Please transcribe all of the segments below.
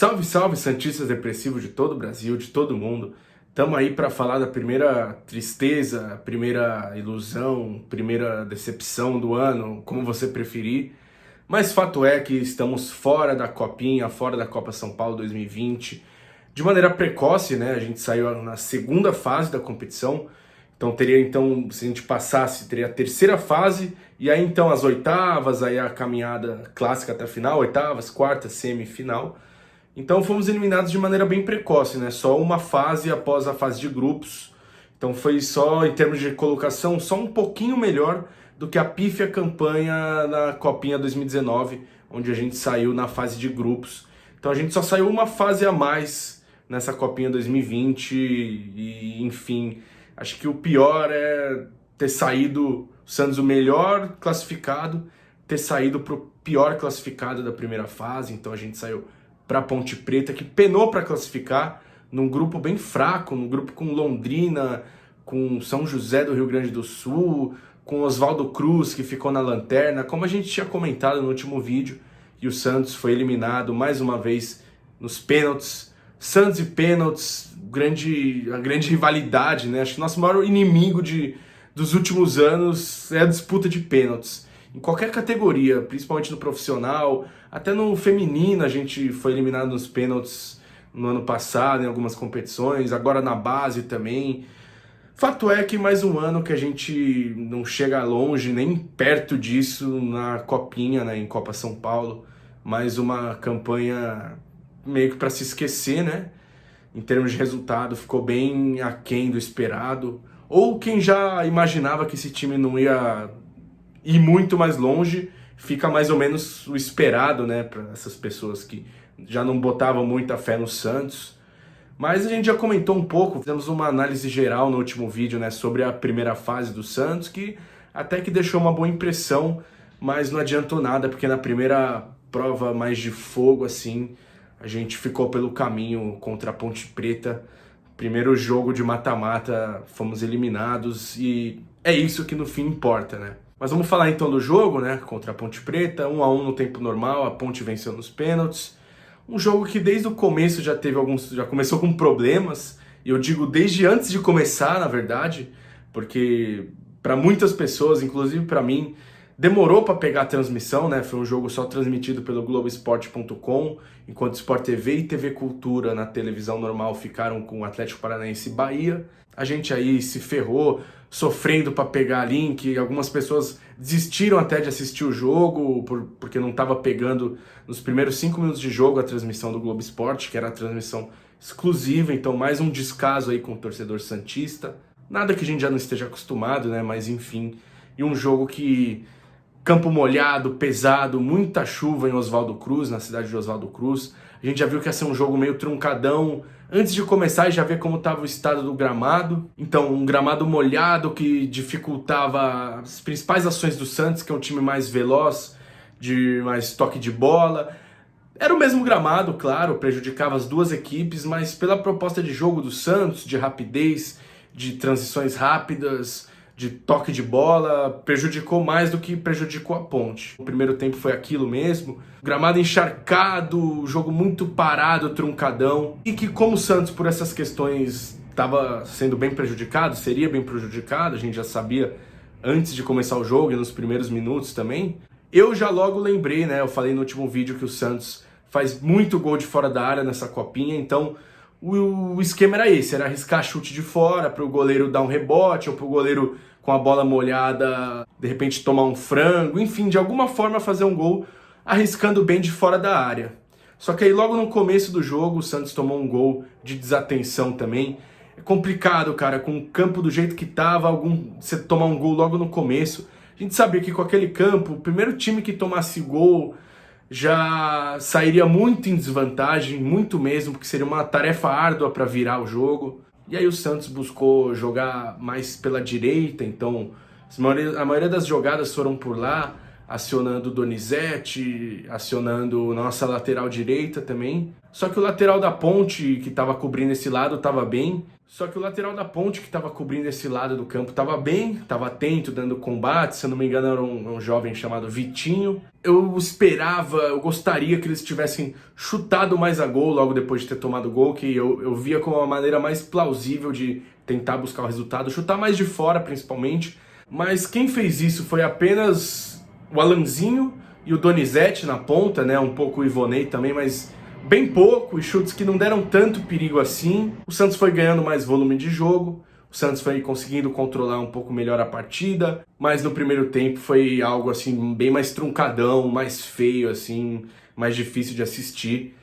Salve, salve, santistas depressivos de todo o Brasil, de todo mundo. Estamos aí para falar da primeira tristeza, primeira ilusão, primeira decepção do ano, como você preferir. Mas fato é que estamos fora da Copinha, fora da Copa São Paulo 2020. De maneira precoce, né? A gente saiu na segunda fase da competição. Então se a gente passasse, teria a terceira fase, e aí então as oitavas, aí a caminhada clássica até a final, oitavas, quartas, semifinal. Então fomos eliminados de maneira bem precoce, né? Só uma fase após a fase de grupos. Então foi só, em termos de colocação, só um pouquinho melhor do que a pífia campanha na Copinha 2019, onde a gente saiu na fase de grupos. Então a gente só saiu uma fase a mais nessa Copinha 2020 e, enfim, acho que o pior é ter saído o Santos o melhor classificado, ter saído para o pior classificado da primeira fase. Então a gente saiu para a Ponte Preta, que penou para classificar num grupo bem fraco, num grupo com Londrina, com São José do Rio Grande do Sul, com Oswaldo Cruz, que ficou na lanterna, como a gente tinha comentado no último vídeo, e o Santos foi eliminado mais uma vez nos pênaltis. Santos e pênaltis, a grande rivalidade, né? Acho que nosso maior inimigo dos últimos anos é a disputa de pênaltis. Em qualquer categoria, principalmente no profissional, até no feminino a gente foi eliminado nos pênaltis no ano passado, em algumas competições, agora na base também. Fato é que mais um ano que a gente não chega longe, nem perto disso na Copinha, né, em Copa São Paulo. Mais uma campanha meio que para se esquecer, né? Em termos de resultado, ficou bem aquém do esperado. Ou quem já imaginava que esse time não ia ir muito mais longe, fica mais ou menos o esperado, né, para essas pessoas que já não botavam muita fé no Santos. Mas a gente já comentou um pouco, fizemos uma análise geral no último vídeo, né, sobre a primeira fase do Santos, que até que deixou uma boa impressão, mas não adiantou nada, porque na primeira prova mais de fogo, assim, a gente ficou pelo caminho contra a Ponte Preta. Primeiro jogo de mata-mata, fomos eliminados, e é isso que no fim importa, né? Mas vamos falar então do jogo, né, contra a Ponte Preta, 1-1 no tempo normal, a Ponte venceu nos pênaltis. Um jogo que desde o começo já começou com problemas, e eu digo desde antes de começar, na verdade, porque para muitas pessoas, inclusive para mim, demorou para pegar a transmissão, né? Foi um jogo só transmitido pelo Globoesporte.com, enquanto Sport TV e TV Cultura na televisão normal ficaram com o Atlético Paranaense e Bahia. A gente aí se ferrou, sofrendo para pegar link. Algumas pessoas desistiram até de assistir o jogo porque não estava pegando nos primeiros 5 minutos de jogo a transmissão do Globo Esporte, que era a transmissão exclusiva. Então mais um descaso aí com o torcedor santista. Nada que a gente já não esteja acostumado, né? Mas enfim, e um jogo que campo molhado, pesado, muita chuva em Oswaldo Cruz, na cidade de Oswaldo Cruz. A gente já viu que ia ser um jogo meio truncadão antes de começar e já ver como estava o estado do gramado. Então, um gramado molhado que dificultava as principais ações do Santos, que é um time mais veloz, de mais toque de bola. Era o mesmo gramado, claro, prejudicava as duas equipes, mas pela proposta de jogo do Santos, de rapidez, de transições rápidas, de toque de bola, prejudicou mais do que prejudicou a Ponte. O primeiro tempo foi aquilo mesmo, gramado encharcado, jogo muito parado, truncadão, e que como o Santos por essas questões estava sendo bem prejudicado, seria bem prejudicado, a gente já sabia antes de começar o jogo e nos primeiros minutos também, eu já logo lembrei, né, eu falei no último vídeo que o Santos faz muito gol de fora da área nessa Copinha, então o esquema era esse, era arriscar chute de fora para o goleiro dar um rebote, ou para o goleiro com a bola molhada, de repente tomar um frango, enfim, de alguma forma fazer um gol arriscando bem de fora da área. Só que aí logo no começo do jogo o Santos tomou um gol de desatenção também. É complicado, cara, com o campo do jeito que tava, você tomar um gol logo no começo. A gente sabia que com aquele campo, o primeiro time que tomasse gol já sairia muito em desvantagem, muito mesmo, porque seria uma tarefa árdua para virar o jogo. E aí o Santos buscou jogar mais pela direita, então a maioria das jogadas foram por lá, acionando o Donizete, acionando nossa lateral direita também. Só que o lateral da Ponte, que estava cobrindo esse lado, estava bem, Só que o lateral da Ponte, que estava cobrindo esse lado do campo, estava bem, estava atento, dando combate. Se eu não me engano, era um jovem chamado Vitinho. Eu esperava, eu gostaria que eles tivessem chutado mais a gol logo depois de ter tomado o gol, que eu via como a maneira mais plausível de tentar buscar o resultado, chutar mais de fora principalmente. Mas quem fez isso foi apenas o Alanzinho e o Donizete na ponta, né? Um pouco o Ivonei também, mas bem pouco, e chutes que não deram tanto perigo assim. O Santos foi ganhando mais volume de jogo, o Santos foi conseguindo controlar um pouco melhor a partida, mas no primeiro tempo foi algo assim bem mais truncadão, mais feio assim, mais difícil de assistir.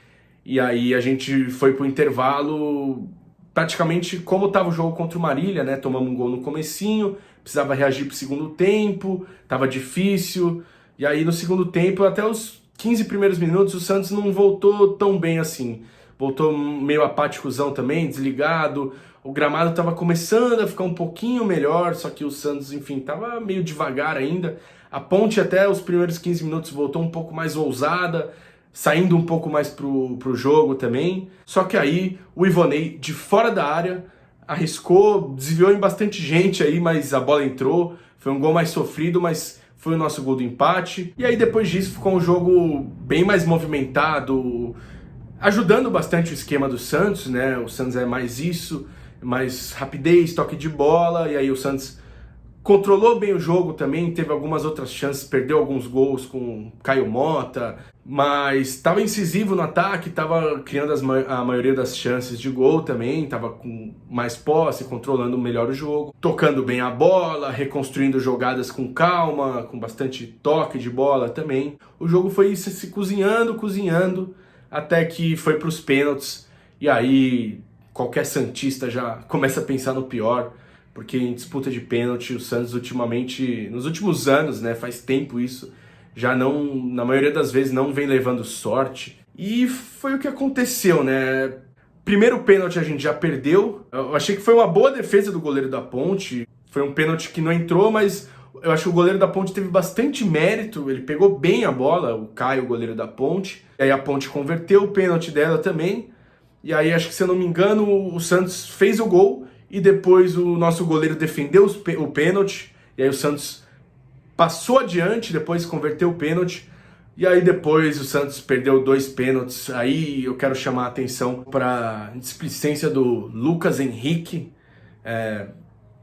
E aí a gente foi pro intervalo praticamente como estava o jogo contra o Marília, né? Tomamos um gol no comecinho, precisava reagir pro segundo tempo, tava difícil. E aí no segundo tempo, até os 15 primeiros minutos, o Santos não voltou tão bem assim. Voltou meio apáticozão também, desligado. O gramado estava começando a ficar um pouquinho melhor, só que o Santos, enfim, estava meio devagar ainda. A Ponte até os primeiros 15 minutos voltou um pouco mais ousada, saindo um pouco mais pro jogo também. Só que aí o Ivonei, de fora da área, arriscou, desviou em bastante gente aí, mas a bola entrou. Foi um gol mais sofrido, mas foi o nosso gol do empate. E aí depois disso ficou um jogo bem mais movimentado, ajudando bastante o esquema do Santos, né? O Santos é mais isso, mais rapidez, toque de bola, e aí o Santos controlou bem o jogo também, teve algumas outras chances, perdeu alguns gols com Caio Mota, mas estava incisivo no ataque, estava criando a maioria das chances de gol também, estava com mais posse, controlando melhor o jogo, tocando bem a bola, reconstruindo jogadas com calma, com bastante toque de bola também. O jogo foi se cozinhando, até que foi para os pênaltis, e aí qualquer santista já começa a pensar no pior, porque em disputa de pênalti o Santos ultimamente, nos últimos anos, né, faz tempo isso, já não, na maioria das vezes não vem levando sorte. E foi o que aconteceu, né? Primeiro pênalti a gente já perdeu. Eu achei que foi uma boa defesa do goleiro da Ponte. Foi um pênalti que não entrou, mas eu acho que o goleiro da Ponte teve bastante mérito. Ele pegou bem a bola, o Caio, o goleiro da Ponte. E aí a Ponte converteu o pênalti dela também. E aí acho que, se eu não me engano, o Santos fez o gol e depois o nosso goleiro defendeu o pênalti. E aí o Santos passou adiante, depois converteu o pênalti. E aí depois o Santos perdeu 2 pênaltis. Aí eu quero chamar a atenção para a displicência do Lucas Henrique.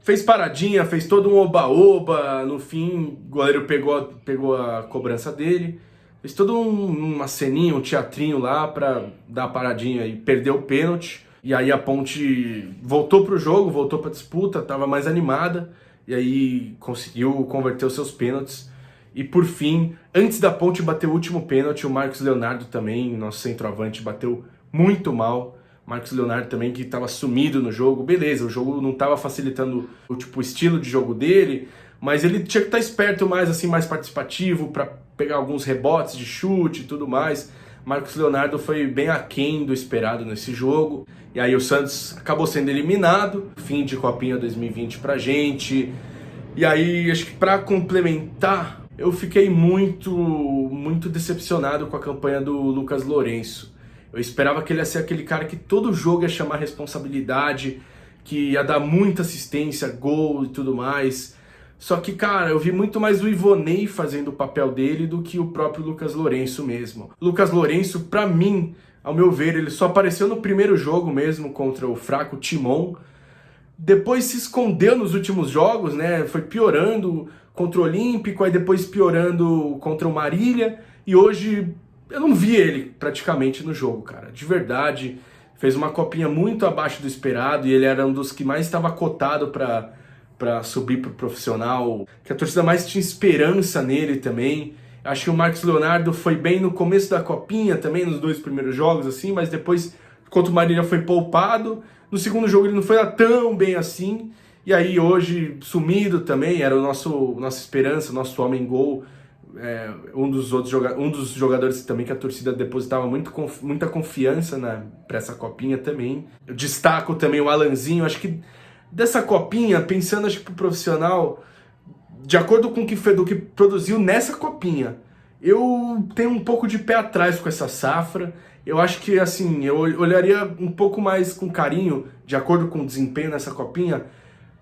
Fez paradinha, fez todo um oba-oba. No fim, o goleiro pegou a cobrança dele. Fez todo uma ceninha, um teatrinho lá para dar a paradinha e perdeu o pênalti. E aí a Ponte voltou pro jogo, voltou pra disputa, estava mais animada. E aí conseguiu converter os seus pênaltis. E por fim, antes da Ponte bater o último pênalti, o Marcos Leonardo também, nosso centroavante, bateu muito mal. Marcos Leonardo também, que estava sumido no jogo. Beleza, o jogo não estava facilitando o estilo de jogo dele, mas ele tinha que estar esperto mais, assim, mais participativo para pegar alguns rebotes de chute e tudo mais. Marcos Leonardo foi bem aquém do esperado nesse jogo. E aí o Santos acabou sendo eliminado. Fim de Copinha 2020 pra gente. E aí, acho que para complementar, eu fiquei muito decepcionado com a campanha do Lucas Lourenço. Eu esperava que ele ia ser aquele cara que todo jogo ia chamar responsabilidade, que ia dar muita assistência, gol e tudo mais. Só que, cara, eu vi muito mais o Ivonei fazendo o papel dele do que o próprio Lucas Lourenço mesmo. O Lucas Lourenço, pra mim, ao meu ver, ele só apareceu no primeiro jogo mesmo contra o fraco Timon. Depois se escondeu nos últimos jogos, né? Foi piorando contra o Olímpico, aí depois piorando contra o Marília. E hoje eu não vi ele praticamente no jogo, cara. De verdade, fez uma copinha muito abaixo do esperado e ele era um dos que mais estava cotado para subir pro profissional, que a torcida mais tinha esperança nele também. Acho que o Marcos Leonardo foi bem no começo da copinha também, nos 2 primeiros jogos, assim, mas depois, contra o Marília, foi poupado. No segundo jogo ele não foi lá tão bem assim, e aí hoje sumido também, era nossa esperança, nosso homem-gol, um dos jogadores também que a torcida depositava muita confiança para essa copinha também. Eu destaco também o Alanzinho, acho que dessa copinha, pensando acho que pro profissional, de acordo com do que produziu nessa copinha, eu tenho um pouco de pé atrás com essa safra. eu acho que, assim, eu olharia um pouco mais com carinho, de acordo com o desempenho nessa copinha,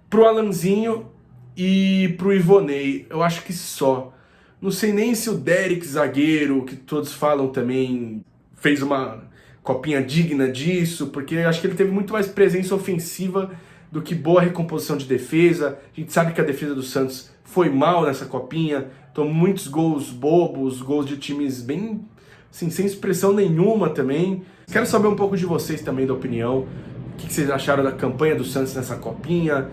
pro Alanzinho e pro Ivonei. Eu acho que só. Não sei nem se o Derek, zagueiro, que todos falam também, fez uma copinha digna disso, porque eu acho que ele teve muito mais presença ofensiva do que boa recomposição de defesa. A gente sabe que a defesa do Santos foi mal nessa copinha, tomou muitos gols bobos, gols de times bem, assim, sem expressão nenhuma também. Quero saber um pouco de vocês também, da opinião. O que vocês acharam da campanha do Santos nessa copinha?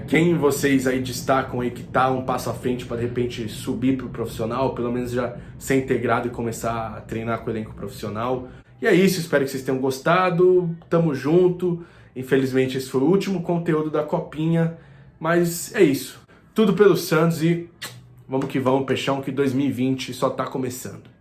Quem vocês aí destacam aí que tá um passo à frente para de repente subir pro profissional, pelo menos já ser integrado e começar a treinar com o elenco profissional? E é isso, espero que vocês tenham gostado, tamo junto. Infelizmente esse foi o último conteúdo da copinha, mas é isso. Tudo pelo Santos e vamos que vamos, Peixão, que 2020 só tá começando.